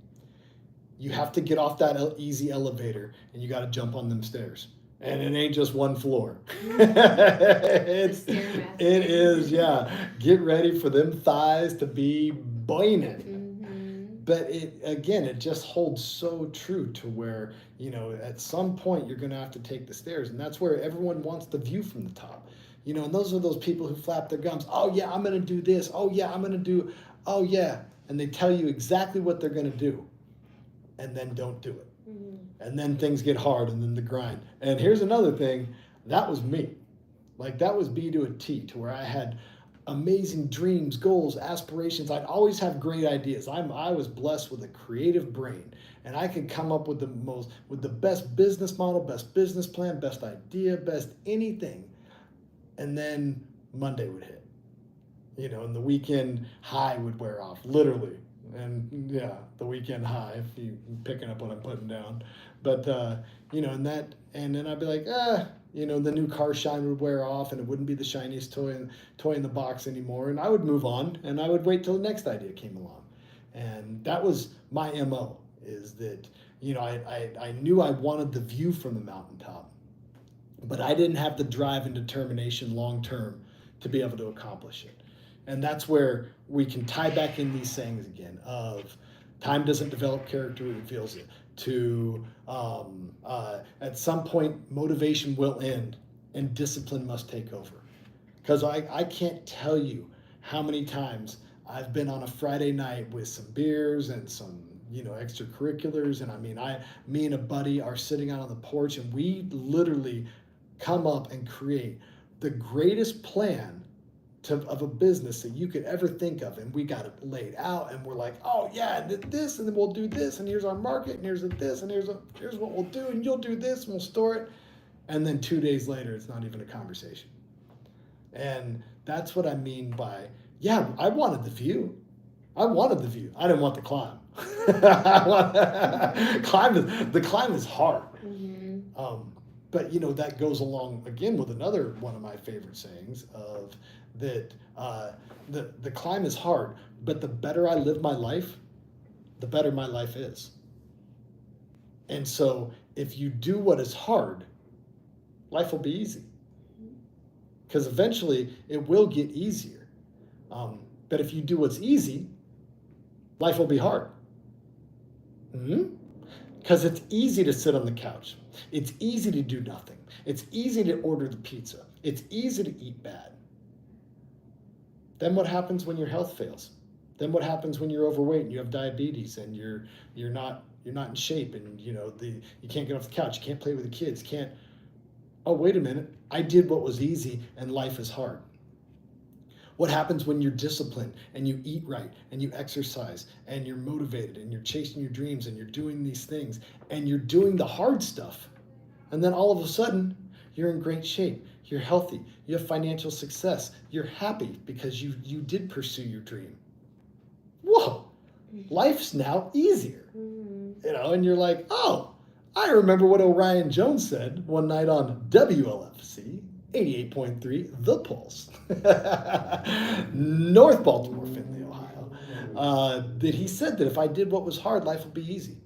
you have to get off that easy elevator and you got to jump on them stairs. And it ain't just one floor. it is, yeah. Get ready for them thighs to be boining. But it just holds so true to where, at some point you're going to have to take the stairs. And that's where everyone wants the view from the top. And those are those people who flap their gums. Oh, yeah, I'm going to do this. Oh, yeah, I'm going to do. Oh, yeah. And they tell you exactly what they're going to do and then don't do it. And then things get hard and then the grind. And here's another thing. That was me. Like, that was me to a T, to where I had amazing dreams, goals, aspirations. I'd always have great ideas. I was blessed with a creative brain, and I could come up with the best business model, best business plan, best idea, best anything. And then Monday would hit, and the weekend high would wear off, literally. And yeah, the weekend high, if you picking up what I'm putting down. But and then I'd be like, the new car shine would wear off, and it wouldn't be the shiniest toy in the box anymore. And I would move on, and I would wait till the next idea came along. And that was my MO, is that, I knew I wanted the view from the mountaintop, but I didn't have the drive and determination long term to be able to accomplish it. And that's where we can tie back in these sayings again of time doesn't develop character, it reveals it. To at some point, motivation will end and discipline must take over. Because I can't tell you how many times I've been on a Friday night with some beers and some extracurriculars, and me and a buddy are sitting out on the porch, and we literally come up and create the greatest plan of a business that you could ever think of, and we got it laid out, and we're like, oh yeah, this, and then we'll do this, and here's our market, and here's this, and here's what we'll do, and you'll do this, and we'll store it, and then 2 days later, it's not even a conversation. And that's what I mean by, yeah, I wanted the view. I didn't want the climb. The climb is hard. But that goes along again with another one of my favorite sayings of that the climb is hard, but the better I live my life, the better my life is. And so if you do what is hard, life will be easy. Because eventually it will get easier. But if you do what's easy, life will be hard. Because it's easy to sit on the couch. It's easy to do nothing. It's easy to order the pizza. It's easy to eat bad. Then what happens when your health fails? Then what happens when you're overweight and you have diabetes and you're not in shape, and you can't get off the couch, you can't play with the kids, oh, wait a minute, I did what was easy and life is hard. What happens when you're disciplined and you eat right and you exercise and you're motivated and you're chasing your dreams and you're doing these things and you're doing the hard stuff, and then all of a sudden you're in great shape, you're healthy, you have financial success, you're happy because you did pursue your dream. Whoa, life's now easier. And you're like, oh, I remember what Orion Jones said one night on WLFC 88.3 The Pulse, North Baltimore, Findlay, Ohio, that he said that if I did what was hard, life would be easy.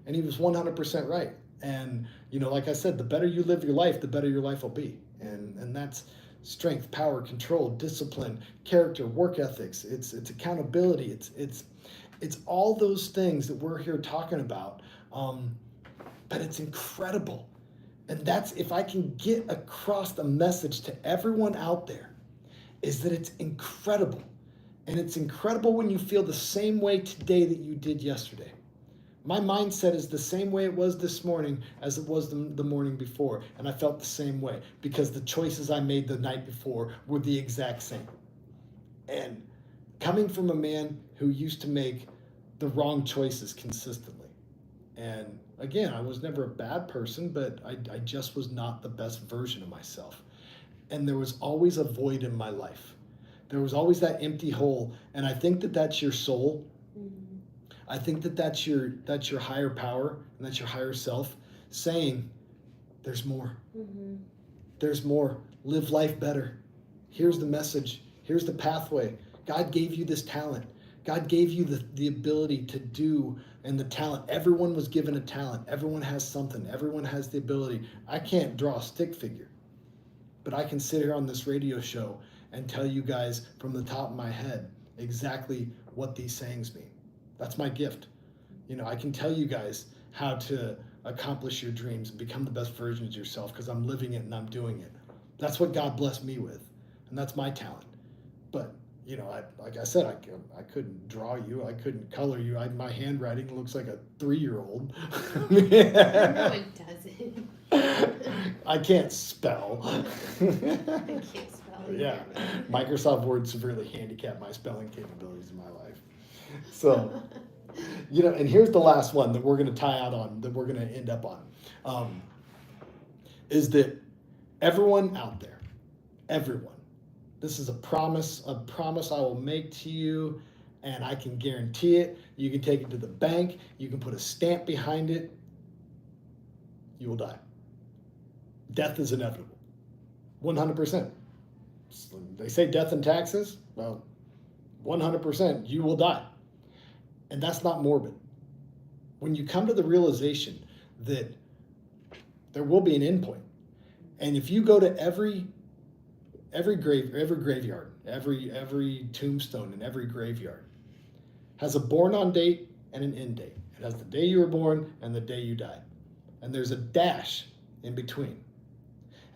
And he was 100% right. And, like I said, the better you live your life, the better your life will be. And that's strength, power, control, discipline, character, work ethics. It's accountability. It's all those things that we're here talking about. but it's incredible. And that's, if I can get across the message to everyone out there, is that it's incredible. And it's incredible when you feel the same way today that you did yesterday. My mindset is the same way it was this morning as it was the morning before. And I felt the same way because the choices I made the night before were the exact same. And coming from a man who used to make the wrong choices consistently. And again, I was never a bad person, but I just was not the best version of myself. And there was always a void in my life. There was always that empty hole. And I think that that's your soul. I think that that's your higher power and that's your higher self saying, there's more. There's more. Live life better. Here's the message. Here's the pathway. God gave you this talent. God gave you the ability to do, and the talent. Everyone was given a talent. Everyone has something. Everyone has the ability. I can't draw a stick figure, but I can sit here on this radio show and tell you guys from the top of my head exactly what these sayings mean. That's my gift. I can tell you guys how to accomplish your dreams and become the best version of yourself because I'm living it and I'm doing it. That's what God blessed me with, and that's my talent. But like I said, I couldn't draw you. I couldn't color you. My handwriting looks like a 3-year-old. Everyone does it. I can't spell. I can't spell either. Yeah, Microsoft Word severely handicapped my spelling capabilities in my life. So, and here's the last one that we're going to tie out on, that we're going to end up on, is that everyone out there, everyone, this is a promise I will make to you, and I can guarantee it. You can take it to the bank. You can put a stamp behind it. You will die. Death is inevitable. 100%. They say death and taxes. Well, 100% you will die. And that's not morbid. When you come to the realization that there will be an endpoint, and if you go to every graveyard, every tombstone in every graveyard has a born on date and an end date. It has the day you were born and the day you died. And there's a dash in between.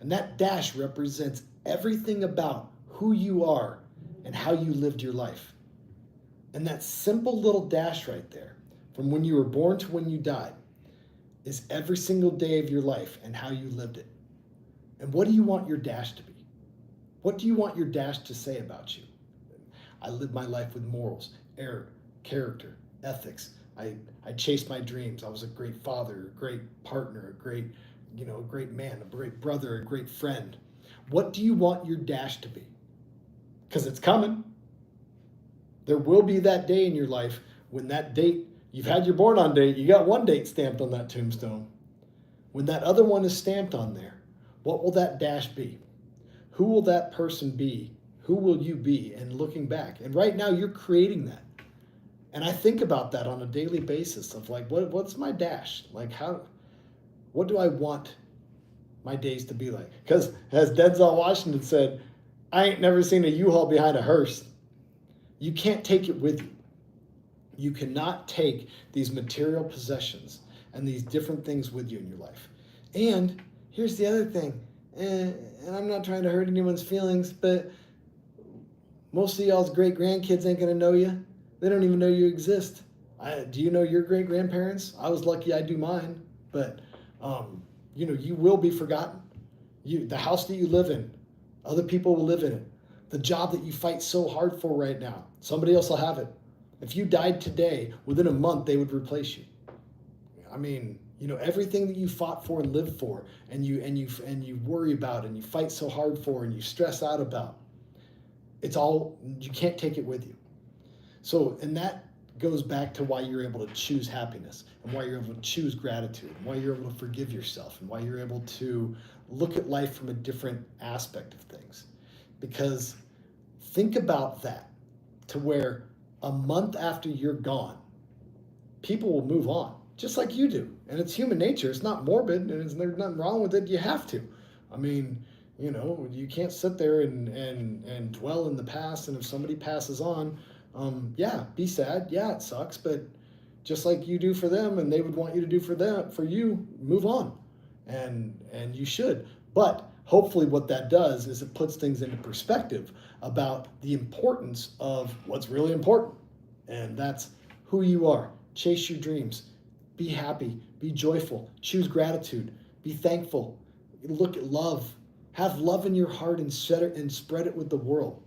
And that dash represents everything about who you are and how you lived your life. And that simple little dash right there, from when you were born to when you died, is every single day of your life and how you lived it. And what do you want your dash to be? What do you want your dash to say about you? I lived my life with morals, character, ethics. I chased my dreams. I was a great father, a great partner, a great man, a great brother, a great friend. What do you want your dash to be? Because it's coming. There will be that day in your life when that date, you've had your born on date, you got one date stamped on that tombstone. When that other one is stamped on there, what will that dash be? Who will that person be? Who will you be? And looking back, and right now you're creating that. And I think about that on a daily basis of like, what's my dash? Like what do I want my days to be like? Because as Denzel Washington said, I ain't never seen a U-Haul behind a hearse. You can't take it with you. You cannot take these material possessions and these different things with you in your life. And here's the other thing, and I'm not trying to hurt anyone's feelings, but most of y'all's great-grandkids ain't going to know you. They don't even know you exist. Do you know your great-grandparents? I was lucky I do mine, but you will be forgotten. The house that you live in, other people will live in it. The job that you fight so hard for right now, somebody else will have it. If you died today, within a month, they would replace you. I mean, everything that you fought for and lived for, and you worry about, and you fight so hard for, and you stress out about, you can't take it with you. So, and that goes back to why you're able to choose happiness, and why you're able to choose gratitude, and why you're able to forgive yourself, and why you're able to look at life from a different aspect of things. Because think about that, to where a month after you're gone, people will move on, just like you do. And it's human nature. It's not morbid, and there's nothing wrong with it. You have to. I mean, you can't sit there and dwell in the past. And if somebody passes on, yeah, be sad. Yeah, it sucks. But just like you do for them and they would want you to do for you, move on. And you should. But hopefully what that does is it puts things into perspective about the importance of what's really important. And that's who you are. Chase your dreams. Be happy. Be joyful. Choose gratitude. Be thankful. Look at love. Have love in your heart and spread it with the world.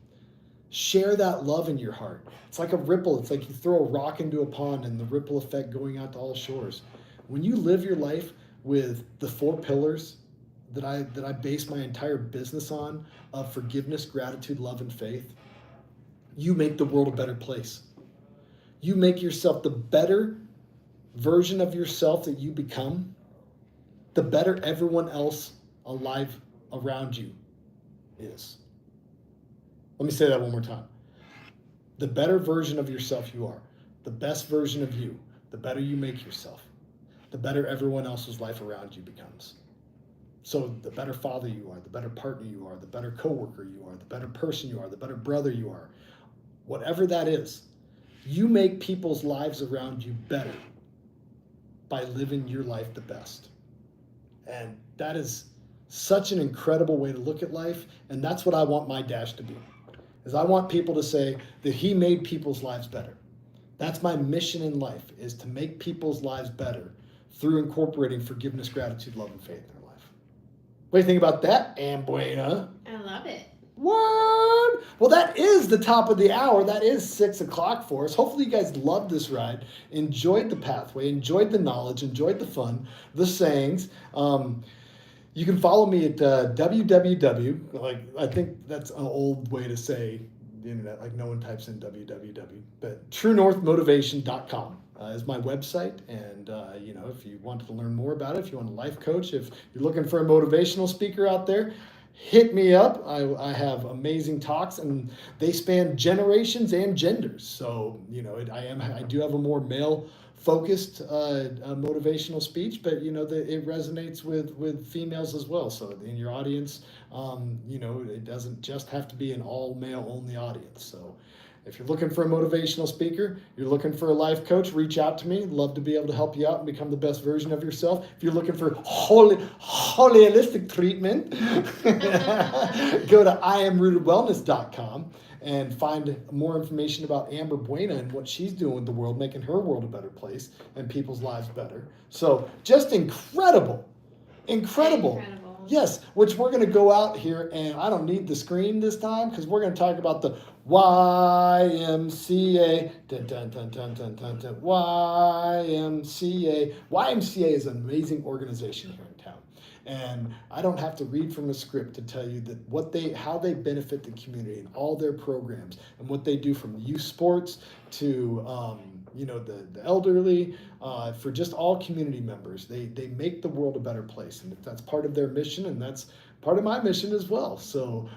Share that love in your heart. It's like a ripple. It's like you throw a rock into a pond and the ripple effect going out to all shores. When you live your life with the 4 pillars that I base my entire business on of forgiveness, gratitude, love, and faith, you make the world a better place. You make yourself the better version of yourself that you become, the better everyone else alive around you is. Let me say that one more time. The better version of yourself you are, the best version of you, the better you make yourself, the better everyone else's life around you becomes. So the better father you are, the better partner you are, the better coworker you are, the better person you are, the better brother you are, whatever that is, you make people's lives around you better by living your life the best. And that is such an incredible way to look at life. And that's what I want my dash to be, is I want people to say that he made people's lives better. That's my mission in life, is to make people's lives better through incorporating forgiveness, gratitude, love, and faith in their life. What do you think about that, Ambuena? I love it. What? Well, that is the top of the hour. That is 6 o'clock for us. Hopefully you guys loved this ride, enjoyed the pathway, enjoyed the knowledge, enjoyed the fun, the sayings. You can follow me at www, like I think that's an old way to say the internet, like no one types in www, but truenorthmotivation.com is my website. And, if you wanted to learn more about it, if you want a life coach, if you're looking for a motivational speaker out there, hit me up. I have amazing talks, and they span generations and genders. So, I do have a more male-focused motivational speech, but it resonates with females as well. So in your audience, it doesn't just have to be an all-male only audience. So if you're looking for a motivational speaker, you're looking for a life coach, reach out to me. Love to be able to help you out and become the best version of yourself. If you're looking for holistic treatment, go to IamRootedWellness.com and find more information about Amber Buena and what she's doing with the world, making her world a better place and people's lives better. So just incredible. Yes, which we're going to go out here, and I don't need the screen this time because we're going to talk about the YMCA. Dun, dun, dun, dun, dun, dun, dun. YMCA. YMCA is an amazing organization here in town. And I don't have to read from a script to tell you that how they benefit the community and all their programs and what they do, from youth sports to the elderly, for just all community members. They make the world a better place, and that's part of their mission, and that's part of my mission as well. So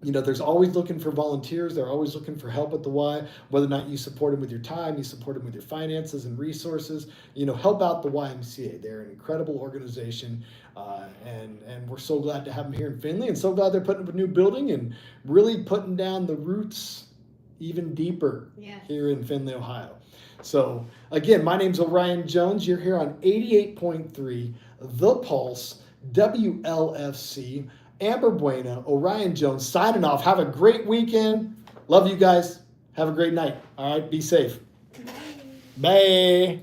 there's always looking for volunteers. They're always looking for help at the Y, whether or not you support them with your time, you support them with your finances and resources. Help out the YMCA. They're an incredible organization, and we're so glad to have them here in Findlay, and so glad they're putting up a new building and really putting down the roots even deeper here in Findlay, Ohio. So again, my name's Orion Jones. You're here on 88.3 The Pulse, WLFC. Amber Buena, Orion Jones, signing off. Have a great weekend. Love you guys. Have a great night. All right, be safe. Bye.